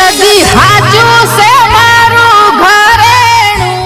જદી હાચું સે મારું ઘરેણું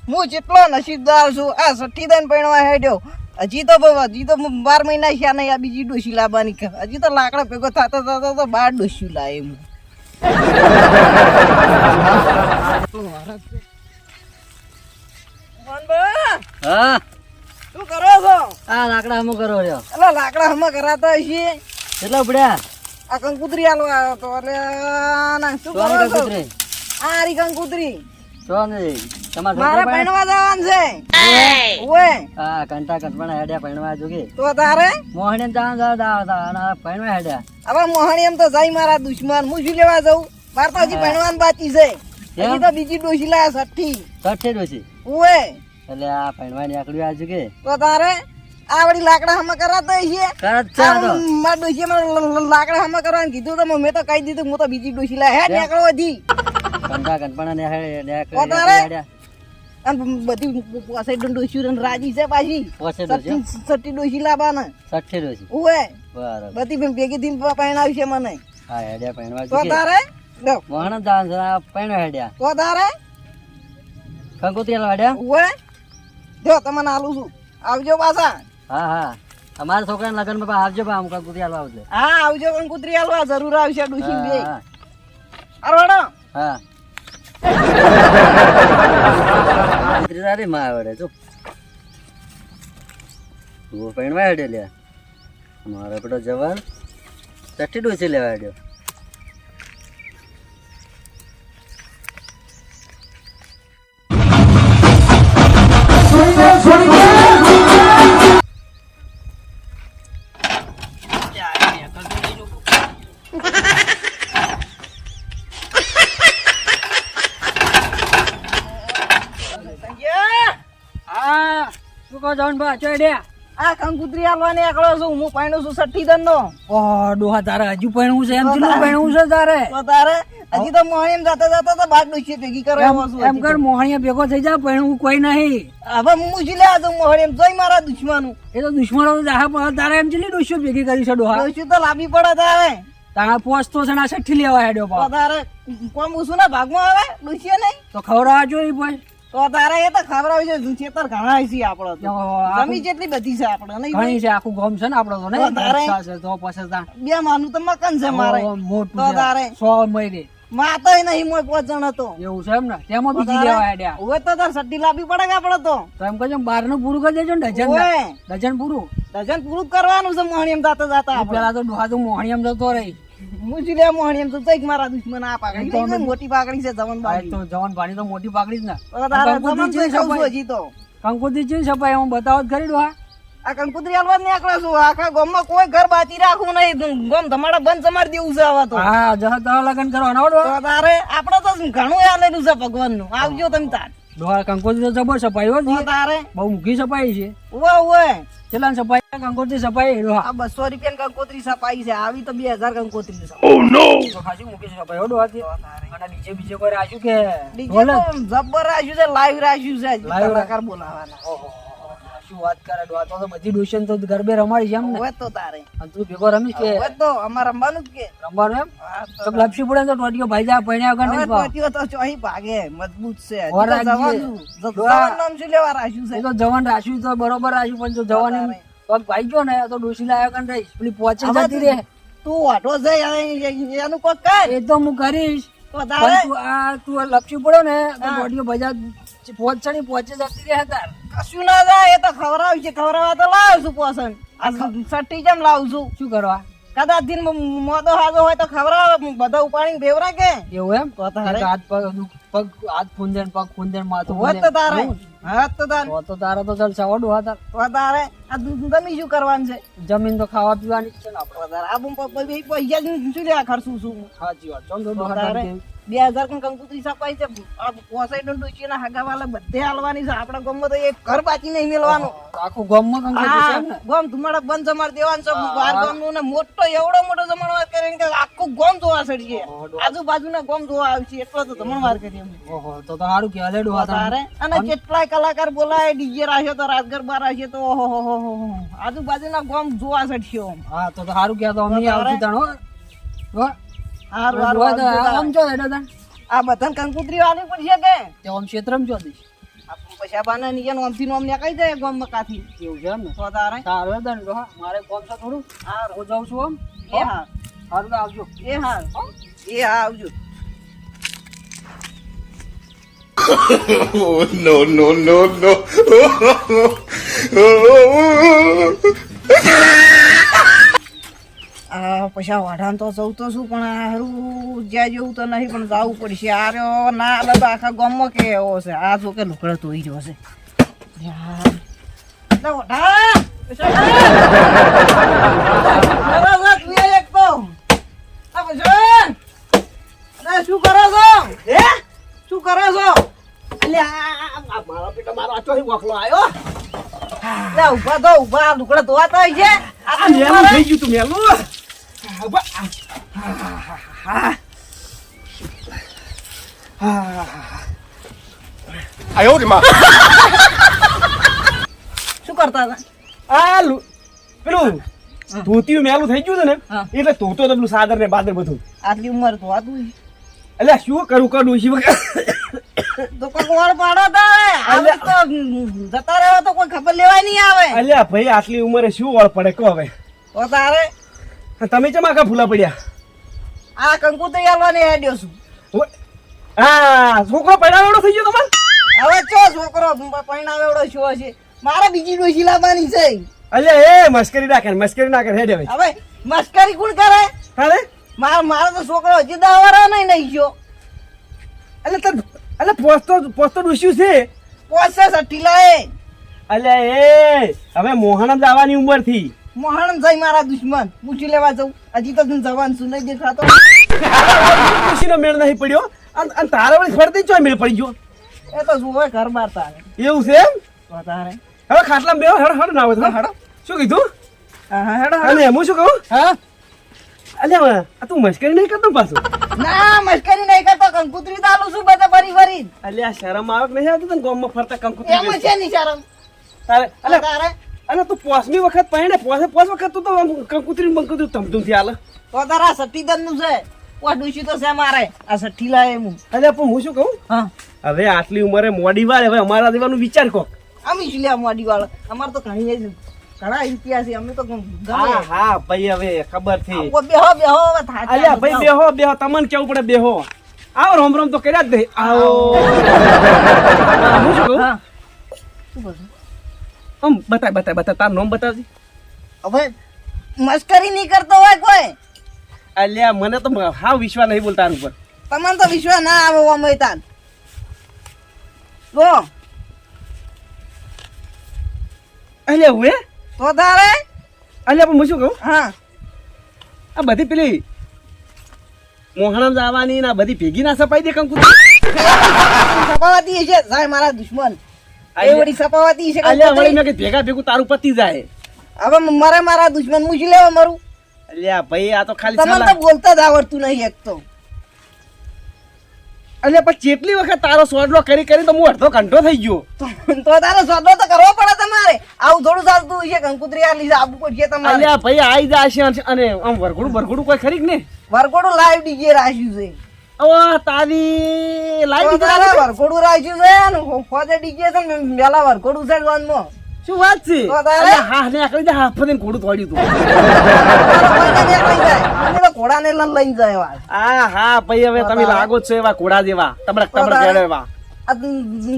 હું જેટલો નસીબદાર છું આ સઠ્ઠી પૈણવા હેડ્યો હજી તો 12 મહિના થયા નહીં આ બીજી ડોશી લાવવાની હજી તો લાકડા ભેગો થતો થતો તો 12 ડોશી લાવે હું હા શું કરો છો આ લાકડા હમો કરો રહ્યો એટલે લાકડા હમણાં કરાતા હશે કેટલા પડ્યા આ કંકુતરી આલો આવ્યો તો એટલે ના શું કરો છો આ રી કંકુતરી તો ને તમારે મારે પૈણવા જવાનું છે ઓય હા કંટા કંટપણા હેડ્યા પૈણવા જોગે તો તારે મોહણી જવાનું પૈણવા હેડ્યા હવે મોહણી એમ તો જાય મારા દુશ્મન હું શું લેવા જાઉં મારે તો હજી પૈણવાનું બાકી છે હજી તો બીજી ડોશી લાયા સઠ્ઠી ડોસી ઓય એટલે આ પૈણવાની આકડી આ જોગે તો તારે આ વળી લાકડા હમા કરાતા છે મારા ડોશી લાકડા હમા કરવાનું કીધું તો મેં તો કહી દીધું હું તો બીજી ડોશી લાયા હે નીકળો હજી કંટા કંટપણા ને હેડ્યા બધી પાસે ડોશી રાજી છે પાછી સઠ્ઠી ડોશી લાવવાના 60 ડોસી ઓય બરાબર બધી ભેગી થી પૈણાવી છે મને હા હેડ્યા પૈણવા તો જોગે તારે મોહણ જવાનું છે પૈણવા હેડ્યા તો તારે કંકોત્રી હેડ્યા ઓય જો તમને આલું છું આવજો પાછા હા હા અમારા છોકરાના લગ્ન માં આવજો બા અમુક કંકોત્રી હાલવા આવશે હા આવજો કંકુતરી આલવા જરૂર આવશે ડોશી બે હા અરવાડો હા તારી માં આવડે જો તું પૈણવા હેડે લ્યા મારો પેલો જવાન 60 ડોસી લેવા હેડ્યો શું કહો જવાન બા ચોડ્યા આ કંકુતરી આલવાની આકડો છું હું પૈણું છું સઠ્ઠી દન નો ઓહ ડોહા તારે હજુ પૈણવું છે એમ કેટલું પૈણવું છે તારે તો તારે હજી તો મોહણી એમ જાતા જાતા તો બાર ડોશી ભેગી કરવા એમ કર મોહણીયા ભેગો થઈ જા પૈણવું કોઈ નહીં હવે હું જ લેવા જાઉં મોહણી એમ જોઈ મારા દુશ્મનો એ તો દુશ્મનો જાહા પણ તારે એમ કેટલી ડોશીઓ ભેગી કરી છે ડોહા ડોશી તો લાંબી પડે તારે તારા પોસ્ટ તો છે ને 60 લેવા હેડ્યો તો પા તારે કોમ ઉસુ ના ભાગમાં આવે ડોશી નહીં તો ખવડાવવા જોઈએ ભાઈ તો તારે એ તો ખબર છે ખેતર ઘણા છે આપડો તો જમીન જેટલી બધી છે આપડે નહીં ઘણી છે આખું ગામ છે ને આપડે તો ને તારે તો પછી બે માનું તો મકાન છે મારે મોટું તો તારે 100 મહિને માતોય નહીં મોય પોચણ હતો એવું છે એમ ને તેમાં બીજી લેવા હેડ્યા હવે તો તાર સટ્ટી લાવવી પડે કે આપડે તો એમ કહે 12 નું પૂરું કરી દેજો ને ડઝન પૂરું ડઝન પૂરું કરવાનું છે મોહણી એમ જાતા જાતા પેલા તો ડોહા તો મોહણી એમ જતો રહી હું જ લે મોહણી એમ તો તઈક મારા દુશ્મન આ પાકડી મોટી પાકડી છે જવન બાઈ તો જવાન પાણી તો મોટી પાકડી જ ને હજી તો કંકોત્રી ચીન છપાય હું બતાવો જ ખરી ડોહા આ કંકુતરી હાલવા નીકળે છું આખા ગામમાં કોઈ ઘર બાકી રાખવું નહીં ગામ તમારા બંધ સમાર દેવું છે આવા તો હા જહા તારા લગન કરવાના હો ડોહા તો તારે આપણે તો ઘણું આલેલું છે ભગવાન નું આવજો તમે તાર ડોહા કંકોત્રી તો જબર છપાય હો તો તારે બહુ મૂકી છપાય છે ઓવે કેટલા છપાય કંકોત્રી છપાય ડોહા આ 200 રૂપિયા કંકોત્રી છપાઈ છે આવી તો 2000 કંકોત્રી છે ઓ નો તો ખાસી મૂકી છપાય હો ડોહા અને બીજે કોઈ રાખ્યું કે ડીજે તો જબ્બર રાખ્યું છે લાઈવ રાખ્યું છે લાઈવ કલાકાર બોલાવાના ઓહો શું વાત કરે ડોહા તો બધી ડોશન તો ગરબે રમાડી છે એમ ને ઓવે તો તારે અને તું ભેગો રમીશ કે ઓવે તો અમાર રમવાનું જ કે રમવાનું એમ તો લપસી પડે તો ટોટીઓ ભાઈ જા પૈણ્યા વગર નહીં પાવ ટોટીઓ તો ચોહી ભાગે મજબૂત છે ઓર રાખજે. જવાન નામ શું લેવા રાખ્યું છે એ તો જવાન રાખ્યું તો બરોબર રાખ્યું પણ જો જવાન પગ ભાઈ ગયો ને તો ડોસી લાયો કન રહીશ પેલી પહોંચે જતી રે તું વાટો જાય એનું કોક કર એ તો હું કરીશ તો તારે પણ તું લપસી પડ્યો ને તો ટોટીઓ બજાર પહોંચે જતી રે તાર કશું ના જાય એ તો ખવડાવ છે ખવડાવવા તો લાવ છું પોસન આ સટ્ટી જેમ લાવું છું શું કરવા કદાચ દિન મોદો હાજો હોય તો ખવડાવ બધા ઉપાડીને બેવરા કે એવું એમ તો તારે હાથ પગ હાથ ખૂંદન પગ ખૂંદન માથું હોત તો તારે હાથ તો તારે તો તારે તો ચાલ સવાડું હતા તો તારે આ તમે શું કરવાનું છે જમીન તો ખાવા પીવાની જ છે ને આપણે તો તારે આ પૈસા શું લે ખર્ચું છું સાચી વાત ચાલ તો તારે 2000 કોણ કંકુતરી સપાઈ છે આ પોસાઈડ ડોશીના હગાવાલા બધે હાલવાની છે આપણા ગામમાં તો એક ઘર બાકી નહીં મેળવાનું આખું ગામમાં કંકુતરી છે એમ ને? ગામ તમારા બંધ જમાડ દેવાનું છે બાર ગામનું ને મોટો એવડો મોટો જમણવાર કરીને કે આખું ગામ જોવા સડીએ આજુબાજુના ગામ જોવા આવશે એટલો તો જમણવાર કરીએ અમે ઓહો તો સારું કહેવાય લે ડોહા તારે અને કેટલાય કલાકાર બોલાય ડીજે રાખ્યો તો રાત ગરબા રાખ્યો તો ઓહો હો હો આજુબાજુના ગામ જોવા સડશે હા તો સારું કહેવાય તો અમે આવશું તાણ હો હારું ડોહા તો હારું આમ છો હેડો તાણ આ બધાને કંકુતરી વાલી પડશે કે તે આમ ક્ષેત્રમાં છો દઈશ આપણું પૈસા બાના નીચે નોમથી નોમ નીકળી જાય ગામમાં કાથી એવું છે એમ ને તો તારે સારું હેડો ને ડોહા મારે કામ છે થોડું હું જાઉં છું આમ એ હા સારું તો આવજો એ હા એ હા આવજો Oh, no, no, no, no. પૈસા વાઢાન તો જવું તો શું પણ હારું જ્યાં જેવું તો નહીં પણ જવું પડશે આ રહ્યો ના આલે તો આખા ગામમાં કે એવો છે આ જો કે લુકડે ધોઈ રહ્યો છે યાર લે વાઢા, પૈસા લે. અરે લે, તું એ એક તો. આ પૈસા. અરે શું કરો છો શું કરો છો એટલે આ મારા પેટા મારો આ ચોથી વખલો આવ્યો લે ઉભા તો ઉભા લુકડે ધોવાતા હોય છે આ મેલું થઈ ગયું તું મેલું Ayo, Rima. શું કરતા હતા આ પેલું ધોતિયું મેલું થઈ ગયું છે ને હા. એટલે ધોતો તો પેલું સાદર ને બાદર બધું આટલી ઉંમર ધોવાતું હોય. એટલે શું કરું કરું શિવ તો કોઈ વળ પાડો તો હવે. આવું તો જતા રહેવા તો કોઈ ખબર લેવાય નહીં આવે અલ્યા ભાઈ આટલી ઉંમરે શું વળ પડે કહો હવે તો તારે તમે ચમ આખા ફૂલા પડ્યા આ કંકુતરી આલવાની હેડ્યો છું હા છોકરો પડાવેડો થઈ ગયો તમારે હવે ચો છોકરો પરણાવેડો શું હશે મારે બીજી ડોશી લાવવાની છે અલ્યા એ મસ્કરી ના કરે હેડે ભાઈ હવે મસ્કરી કોણ કરે હાલે મારો તો છોકરો હજી 10 વર્ષ નહીં ગયો એટલે પોસ્તો ડૂસ્યું છે પોસે સઠ્ઠી લાય અલ્યા એ હવે મોહનમ જવાની ઉંમર થી મોહન જઈ મારા દુશ્મન પૂછી લેવા જવું હજી તો તું જવાન છું નહીં દેખાતો ખુશીનો મેળ નહીં પડ્યો અને તારા વળી ફરતી ચોય મેળ પડી ગયો એ તો શું હોય ઘર બાર તારે એવું છે એમ તો તારે હવે ખાટલામાં બેહો હડ ના આવે હડ શું કીધું હા હેડો અને હું શું કહું હા અલ્યા આ તું મસ્કરી નહીં કરતો પાછું ના મસ્કરી નહીં કરતો કંકુતરી તો આલું છું બધા ફરી ફરી અલ્યા શરમ આવે કે નહીં આવતી તને ગામમાં ફરતા કંકુતરી એમાં છે ની શરમ તારે અલ્યા તારે અલ્યા તું પોસમી વખત પહેણે પોસ વખત તું તો આમ કંકુતરી બંકુતરી તમતુમથી હાલે તો તારા સઠ્ઠી નું છે ઓ ડુસી તો છે મારે આ સઠ્ઠી લાય હું અલ્યા પણ હું શું કહું હા હવે આટલી ઉંમરે મોડી વાર હવે અમારા દેવાનું વિચાર કો અમે શું લે મોડી વાળા અમાર તો ઘણી ઘણા રૂપિયા છે અમે તો હા ગમે હા ભાઈ હવે ખબર થી ઓ બેહો બેહો હવે થાકી અલ્યા ભાઈ બેહો તમને કેવું પડે બેહો આવો રોમ રોમ તો કર્યા જ નહીં આવો હું શું કહું હા શું બોલ આમ બતાય તાર નામ બતાવજે હવે મસ્કરી નહીં કરતો હોય કોઈ અલ્યા મને તો હા વિશ્વાસ નહીં બોલતા આના ઉપર તમને તો વિશ્વાસ ના આવે ઓ મૈતાન લો અલ્યા હું તો તારે અલ્યા પણ હું શું કહું હા આ બધી પેલી મોહણમ જવાની ના બધી ભેગી ના સપાઈ દે કંકુ સપાવાતી છે જાય મારા દુશ્મન એ વળી સપાવાતી છે અલ્યા વળી મેં કે ભેગા ભેગું તારું પતી જાય હવે મારે મારા દુશ્મન મૂકી લેવા મારું અલ્યા ભાઈ આ તો ખાલી તમને તો સલાહ. બોલતા જ આવડતું નહીં એક તો અલ્યા પણ કેટલી વખત તારો સોડલો કરી તો હું અડધો ઘંટો થઈ ગયો તો તારે સોદો તો કરવો પડે તમારે આવું થોડું ચાલતું છે કંકુતરી આ લીધે આબુ પડશે તમારે અલ્યા ભાઈ આઈ જાય છે અને આમ વરઘોડું કોઈ ખરી ને વરઘોડું લાઈવ ડીજે રાખ્યું છે હવે તારી તો લાઈવ તારે વરઘોડું રાખ્યું છે ને ખોજે ડીજે છે ને પેલા વરઘોડું છે ગામમાં. શું વાત છે તો તારે? અલ્યા હા ને આકડી દે હાથ ફરીને ઘોડું થોડ્યું તું તારે કોઈને ને લઈ જાય અમે તો ઘોડાને લઈને જાય વાત હા ભાઈ હવે તમે લાગો જ છો એવા ઘોડા જેવા તબડક ગેડો એવા આ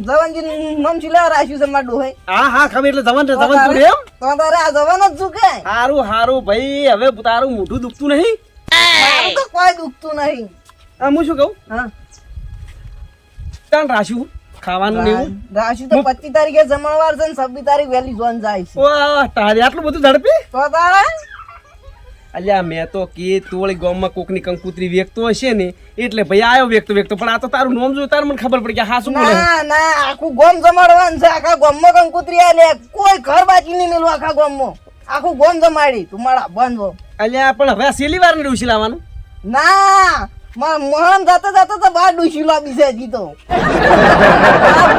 જવાનજી નામ ચીલા રાખ્યું છે મારું ડોહે હા ખબર એટલે જવાન તું એમ તો તારે આ જવાન જ છું કે હારું ભાઈ હવે તારું મોઢું દુખતું નહીં મારું તો કોઈ દુખતું નહીં આ હું શું કહું હા તાણ રાશું ખાવાનું ને એવું રાખ્યું તો 25 તારીખે જમણવાર છે ને 26 તારીખ વહેલી જોન જાય છે વાહ તારે આટલું બધું ઝડપી તો તારે અલ્યા મેં તો કે તોળી ગામમાં કોકની કંકુતરી વેકતો હશે ને એટલે ભાઈ આવ્યો વેકતો પણ આ તો તારું નામ જોયું તાર મને ખબર પડી કે હા શું બોલે ના ના આખું ગોમ જમાડવાનું છે આખા ગોમમાં કંકુતરી આલે કોઈ ઘર બાકી નહીં મેલું આખા ગોમમાં આખું ગોમ જમાડી તું મારા બંધ અલ્યા પણ હવે આ છેલ્લી વાર ને ડોશી લાવવાનું ના મોહન જાતા જાતા તો બાર ડૂસી લાવી છે હજી તો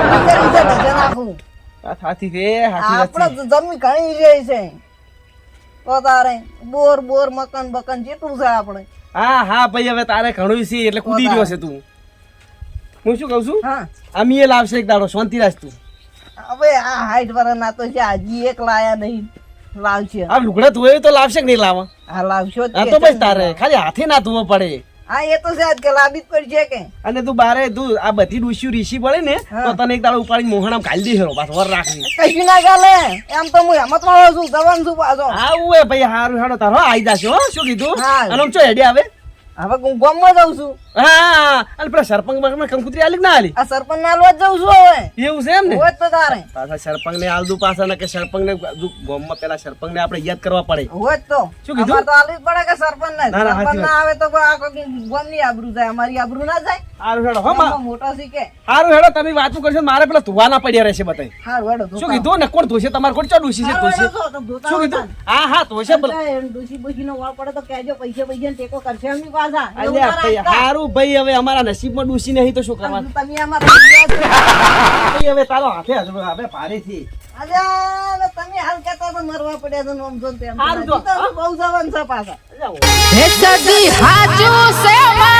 આખું આ સાચી છે સાચી વાત છે. આપણે જમીન ઘણી રહી છે તો તારે બોર મકાન બકન જેટલું છે આપણે હા હા ભાઈ હવે તારે ઘણું છે એટલે કૂદી રહ્યો છે તું હું શું કહું છું હા અમી એ લાવશે એક દાડો શાંતિ રાખ તું હવે આ હાઈટ વાળા તો છે હજી એક લાયા નહીં લાવશે આ લુગડા ધોય તો લાવશે કે નહીં લાવવા હા લાવશો જ આ કે તો બસ છે. તારે ખાલી હાથે ના ધોવો પડે હા એ તો છે જ કે લાવી જ પડશે કે અને તું બારે તું આ બધી ડૂસ્યું રીસી પડે ને હા. તો તને એક દાડો ઉપાડી મોહણામ ઘાલી દે હેરો પાછો વર રાખવી કશું ના ચાલે એમ તો હું હેમત વાળો છું જવાન છું પાછો આવું હે ભાઈ હારું હેડો તારો આઈ જાશે હો શું કીધું હા. અને આમ ચો હેડી આવે હવે હું ગામમાં જાઉં છું હા અને પેલા સરપંચ બગમાં કંકુતરી આલી કે ના આલી આ સરપંચ ના લોજ જાઉં છું હવે એવું છે એમ ને હોય જ તો તારે પાછા સરપંચ ને આલદુ પાછા ને કે સરપંચ ને ગામમાં પેલા સરપંચ ને આપણે યાદ કરવા પડે હોય જ તો શું કીધું? અમારે તો આલવી જ પડે કે સરપંચ ને ના, ના, સરપંચ સાચી ના આવે તો કોઈ આખો ગામ ની આબરૂ જાય અમારી આબરૂ ના જાય હારું હેડો હો ગામમાં મોટો શીખે હારું હેડો તમે વાતું કરશો મારે પેલા ધોવાના પડ્યા રહેશે બતાય હારું હેડો શું કીધું ને કોણ ધોશે તમારે કોણ ચા ડૂસી છે ધોશે શું કીધું હા હા ધોશે પેલા ડૂસી બુસી નો વાળ પડે તો કહેજો પૈસા પૈસા ટેકો કરશે એમની પાછા અલ્યા ભાઈ હારું ભાઈ હવે અમારા નસીબમાં ડૂસી નહીં તો શું કરવાનું તમે આમાં રહી ગયા છો. ભાઈ હવે તારો હાથે હવે ભારે છે અલ્યા તમે હાલ કહેતા તો મરવા પડ્યા તો નોમ જોન તેમ હારું જો, હજી તો બહુ જવાન છે પાછા અલ્યા, હે સદી હાચું છે મારું